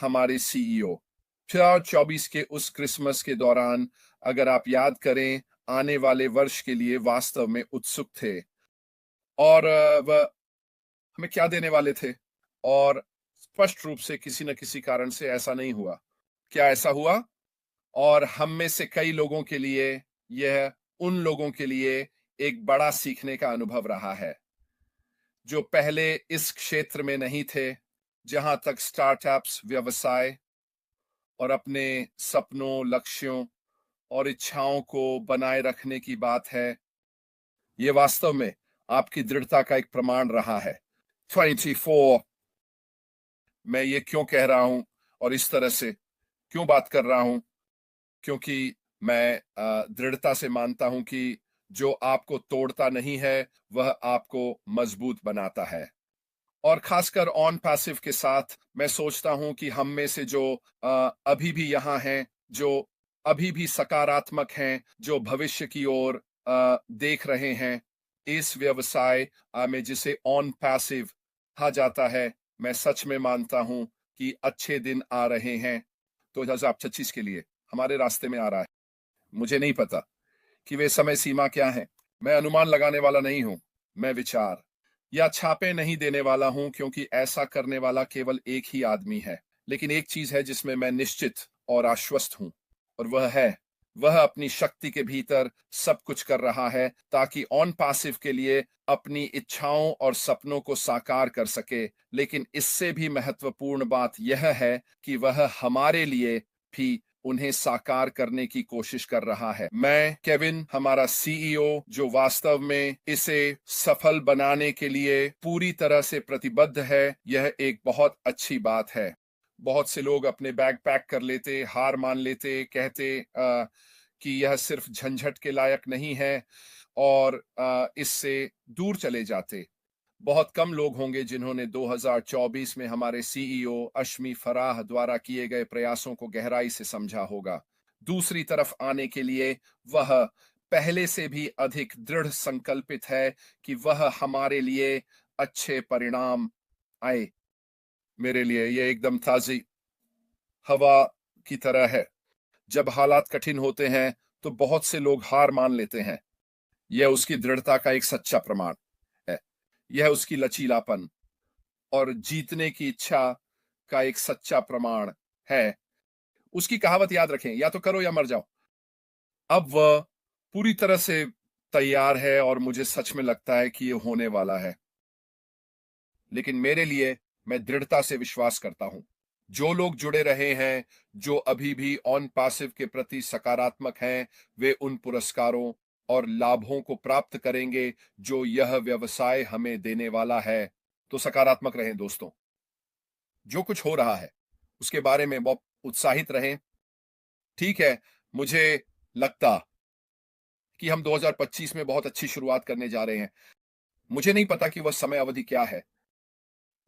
हमारे सीईओ। 2024 के उस क्रिसमस के दौरान अगर आप याद करें, आने वाले वर्ष के लिए वास्तव में उत्सुक थे और वह हमें क्या देने वाले थे, और स्पष्ट रूप से किसी न किसी कारण से ऐसा नहीं हुआ। क्या ऐसा हुआ? और हम में से कई लोगों के लिए यह उन लोगों के लिए एक बड़ा सीखने का अनुभव रहा है जो पहले इस क्षेत्र में नहीं थे। जहां तक स्टार्टअप्स, व्यवसाय और अपने सपनों, लक्ष्यों और इच्छाओं को बनाए रखने की बात है, यह वास्तव में आपकी दृढ़ता का एक प्रमाण रहा है। 24, मैं ये क्यों कह रहा हूं और इस तरह से क्यों बात कर रहा हूं? क्योंकि मैं दृढ़ता से मानता हूं कि जो आपको तोड़ता नहीं है वह आपको मजबूत बनाता है। और खासकर ऑन पैसिव के साथ मैं सोचता हूं कि हम में से जो अभी भी यहाँ हैं, जो अभी भी सकारात्मक हैं, जो भविष्य की ओर देख रहे हैं, इस व्यवसाय में जिसे ऑन पैसिव कहा जाता है, मैं सच में मानता हूं कि अच्छे दिन आ रहे हैं। 2025 के लिए हमारे रास्ते में आ रहा है। मुझे नहीं पता कि वे समय सीमा क्या है। मैं अनुमान लगाने वाला नहीं हूं। मैं विचार या छापे नहीं देने वाला हूं, क्योंकि ऐसा करने वाला केवल एक ही आदमी है। लेकिन एक चीज है जिसमें मैं निश्चित और आश्वस्त हूं, और वह अपनी शक्ति के भीतर सब कुछ कर रहा है ताकि ऑन पैसिव के लिए अपनी इच्छाओं और सपनों को साकार कर सके। लेकिन इससे भी महत्वपूर्ण बात यह है कि वह हमारे लिए भी उन्हें साकार करने की कोशिश कर रहा है। मैं केविन, हमारा सीईओ, जो वास्तव में इसे सफल बनाने के लिए पूरी तरह से प्रतिबद्ध है, यह एक बहुत अच्छी बात है। बहुत से लोग अपने बैग पैक कर लेते, हार मान लेते, कहते कि यह सिर्फ झंझट के लायक नहीं है और इससे दूर चले जाते। बहुत कम लोग होंगे जिन्होंने 2024 में हमारे सीईओ अश्मी फराह द्वारा किए गए प्रयासों को गहराई से समझा होगा। दूसरी तरफ आने के लिए वह पहले से भी अधिक दृढ़ संकल्पित है कि वह हमारे लिए अच्छे परिणाम आए। मेरे लिए यह एकदम ताजी हवा की तरह है। जब हालात कठिन होते हैं तो बहुत से लोग हार मान लेते हैं। यह उसकी दृढ़ता का एक सच्चा प्रमाण है। यह उसकी लचीलापन और जीतने की इच्छा का एक सच्चा प्रमाण है। उसकी कहावत याद रखें, या तो करो या मर जाओ। अब वह पूरी तरह से तैयार है और मुझे सच में लगता है कि यह होने वाला है। लेकिन मेरे लिए, मैं दृढ़ता से विश्वास करता हूं, जो लोग जुड़े रहे हैं, जो अभी भी ऑन पैसिव के प्रति सकारात्मक हैं, वे उन पुरस्कारों और लाभों को प्राप्त करेंगे जो यह व्यवसाय हमें देने वाला है। तो सकारात्मक रहें दोस्तों। जो कुछ हो रहा है उसके बारे में बहुत उत्साहित रहें। ठीक है, मुझे लगता कि हम 2025 में बहुत अच्छी शुरुआत करने जा रहे हैं। मुझे नहीं पता कि वह समय अवधि क्या है,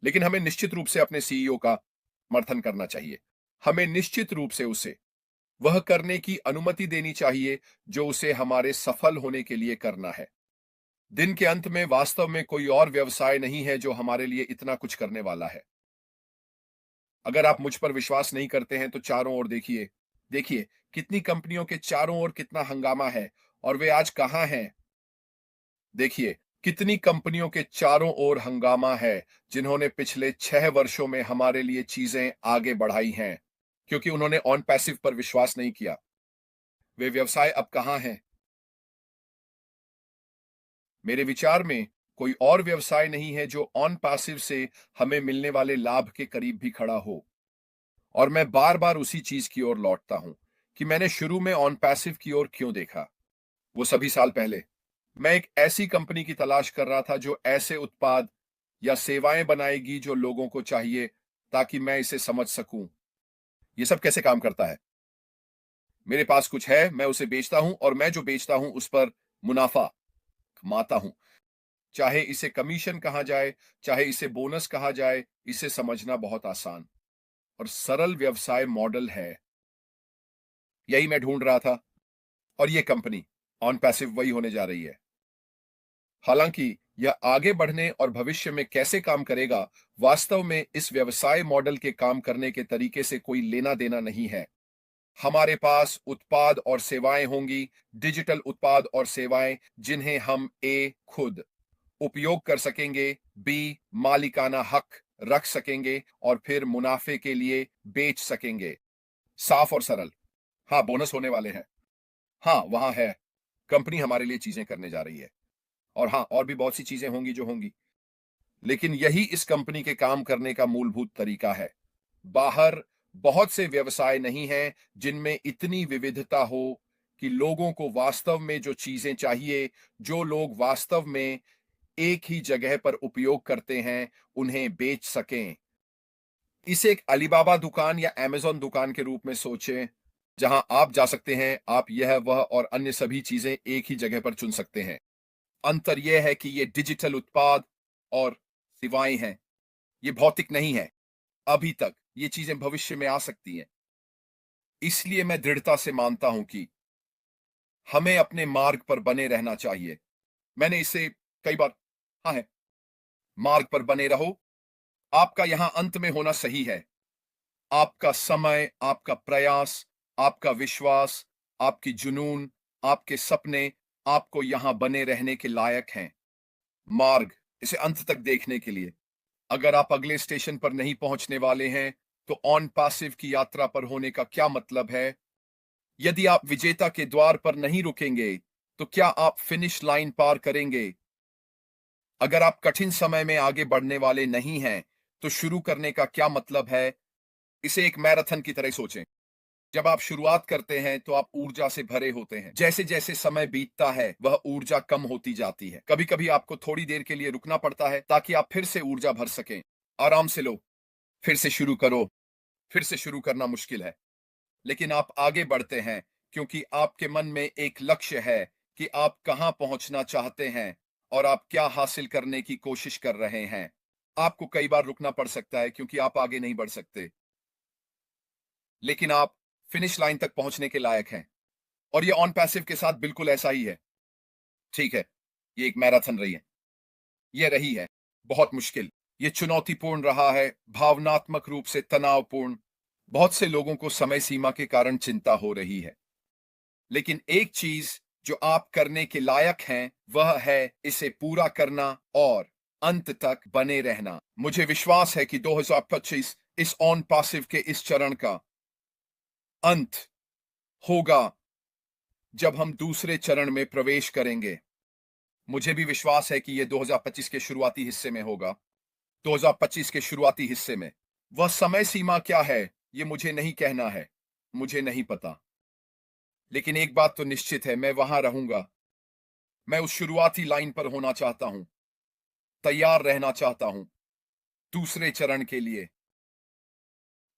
लेकिन हमें निश्चित रूप से अपने सीईओ का समर्थन करना चाहिए। हमें निश्चित रूप से उसे वह करने की अनुमति देनी चाहिए जो उसे हमारे सफल होने के लिए करना है। दिन के अंत में वास्तव में कोई और व्यवसाय नहीं है जो हमारे लिए इतना कुछ करने वाला है। अगर आप मुझ पर विश्वास नहीं करते हैं तो चारों ओर देखिए। देखिए कितनी कंपनियों के चारों ओर कितना हंगामा है और वे आज कहां हैं। देखिए कितनी कंपनियों के चारों ओर हंगामा है जिन्होंने पिछले 6 वर्षों में हमारे लिए चीजें आगे बढ़ाई हैं, क्योंकि उन्होंने ऑन पैसिव पर विश्वास नहीं किया। वे व्यवसाय अब कहां हैं? मेरे विचार में कोई और व्यवसाय नहीं है जो ऑन पैसिव से हमें मिलने वाले लाभ के करीब भी खड़ा हो। और मैं बार बार उसी चीज की ओर लौटता हूं कि मैंने शुरू में ऑन पैसिव की ओर क्यों देखा। वो सभी साल पहले मैं एक ऐसी कंपनी की तलाश कर रहा था जो ऐसे उत्पाद या सेवाएं बनाएगी जो लोगों को चाहिए, ताकि मैं इसे समझ सकूं ये सब कैसे काम करता है। मेरे पास कुछ है, मैं उसे बेचता हूं और मैं जो बेचता हूं उस पर मुनाफा कमाता हूं। चाहे इसे कमीशन कहा जाए, चाहे इसे बोनस कहा जाए, इसे समझना बहुत आसान और सरल व्यवसाय मॉडल है। यही मैं ढूंढ रहा था और ये कंपनी ऑन पैसिव वही होने जा रही है। हालांकि यह आगे बढ़ने और भविष्य में कैसे काम करेगा, वास्तव में इस व्यवसाय मॉडल के काम करने के तरीके से कोई लेना देना नहीं है। हमारे पास उत्पाद और सेवाएं होंगी, डिजिटल उत्पाद और सेवाएं जिन्हें हम खुद उपयोग कर सकेंगे, मालिकाना हक रख सकेंगे और फिर मुनाफे के लिए बेच सकेंगे। साफ और सरल। हाँ, बोनस होने वाले हैं। हाँ, वहां है। कंपनी हमारे लिए चीजें करने जा रही है। और हाँ, और भी बहुत सी चीजें होंगी जो होंगी, लेकिन यही इस कंपनी के काम करने का मूलभूत तरीका है। बाहर बहुत से व्यवसाय नहीं हैं जिनमें इतनी विविधता हो कि लोगों को वास्तव में जो चीजें चाहिए, जो लोग वास्तव में एक ही जगह पर उपयोग करते हैं, उन्हें बेच सकें। इसे एक अलीबाबा दुकान या अमेज़न दुकान के रूप में सोचें, जहां आप जा सकते हैं, आप यह वह और अन्य सभी चीजें एक ही जगह पर चुन सकते हैं। अंतर यह है कि ये डिजिटल उत्पाद और सेवाएं हैं, ये भौतिक नहीं है। अभी तक ये चीजें भविष्य में आ सकती हैं। इसलिए मैं दृढ़ता से मानता हूं कि हमें अपने मार्ग पर बने रहना चाहिए। मैंने इसे कई बार कहा है, मार्ग पर बने रहो। आपका यहां अंत में होना सही है। आपका समय, आपका प्रयास, आपका विश्वास, आपकी जुनून, आपके सपने आपको यहां बने रहने के लायक हैं। मार्ग, इसे अंत तक देखने के लिए। अगर आप अगले स्टेशन पर नहीं पहुंचने वाले हैं, तो ऑन पैसिव की यात्रा पर होने का क्या मतलब है? यदि आप विजेता के द्वार पर नहीं रुकेंगे, तो क्या आप फिनिश लाइन पार करेंगे? अगर आप कठिन समय में आगे बढ़ने वाले नहीं हैं, तो शुरू करने का क्या मतलब है? इसे एक मैराथन की तरह सोचें। जब आप शुरुआत करते हैं तो आप ऊर्जा से भरे होते हैं। जैसे जैसे समय बीतता है, वह ऊर्जा कम होती जाती है। कभी कभी आपको थोड़ी देर के लिए रुकना पड़ता है ताकि आप फिर से ऊर्जा भर सकें। आराम से लो, फिर से शुरू करो। फिर से शुरू करना मुश्किल है, लेकिन आप आगे बढ़ते हैं क्योंकि आपके मन में एक लक्ष्य है कि आप कहां पहुंचना चाहते हैं और आप क्या हासिल करने की कोशिश कर रहे हैं। आपको कई बार रुकना पड़ सकता है क्योंकि आप आगे नहीं बढ़ सकते, लेकिन आप फिनिश लाइन तक पहुंचने के लायक हैं। और ये ऑन पैसिव के साथ बिल्कुल ऐसा ही है। ठीक है, ये एक मैराथन रही है। ये रही है बहुत मुश्किल। ये चुनौतीपूर्ण रहा है, भावनात्मक रूप से तनावपूर्ण। बहुत से लोगों को समय सीमा के कारण चिंता हो रही है, लेकिन एक चीज जो आप करने के लायक हैं, वह है इसे पूरा करना और अंत तक बने रहना। मुझे विश्वास है कि 2025 इस ऑन पैसिव के इस चरण का अंत होगा जब हम दूसरे चरण में प्रवेश करेंगे। मुझे भी विश्वास है कि यह 2025 के शुरुआती हिस्से में होगा। 2025 के शुरुआती हिस्से में। वह समय सीमा क्या है, यह मुझे नहीं कहना है, मुझे नहीं पता। लेकिन एक बात तो निश्चित है, मैं वहां रहूंगा। मैं उस शुरुआती लाइन पर होना चाहता हूं, तैयार रहना चाहता हूं दूसरे चरण के लिए।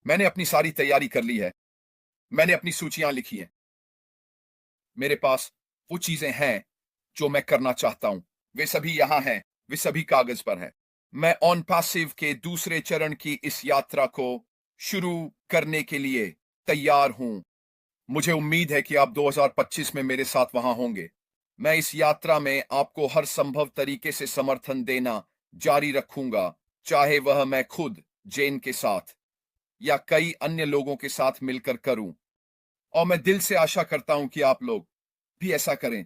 मैंने अपनी सारी तैयारी कर ली है। मैंने अपनी सूचियां लिखी हैं। मेरे पास वो चीजें हैं जो मैं करना चाहता हूं। वे सभी यहां हैं, वे सभी कागज पर हैं। मैं ऑन पैसिव के दूसरे चरण की इस यात्रा को शुरू करने के लिए तैयार हूं। मुझे उम्मीद है कि आप 2025 में मेरे साथ वहां होंगे। मैं इस यात्रा में आपको हर संभव तरीके से समर्थन देना जारी रखूंगा, चाहे वह मैं खुद, जेन के साथ या कई अन्य लोगों के साथ मिलकर करूं। और मैं दिल से आशा करता हूं कि आप लोग भी ऐसा करें।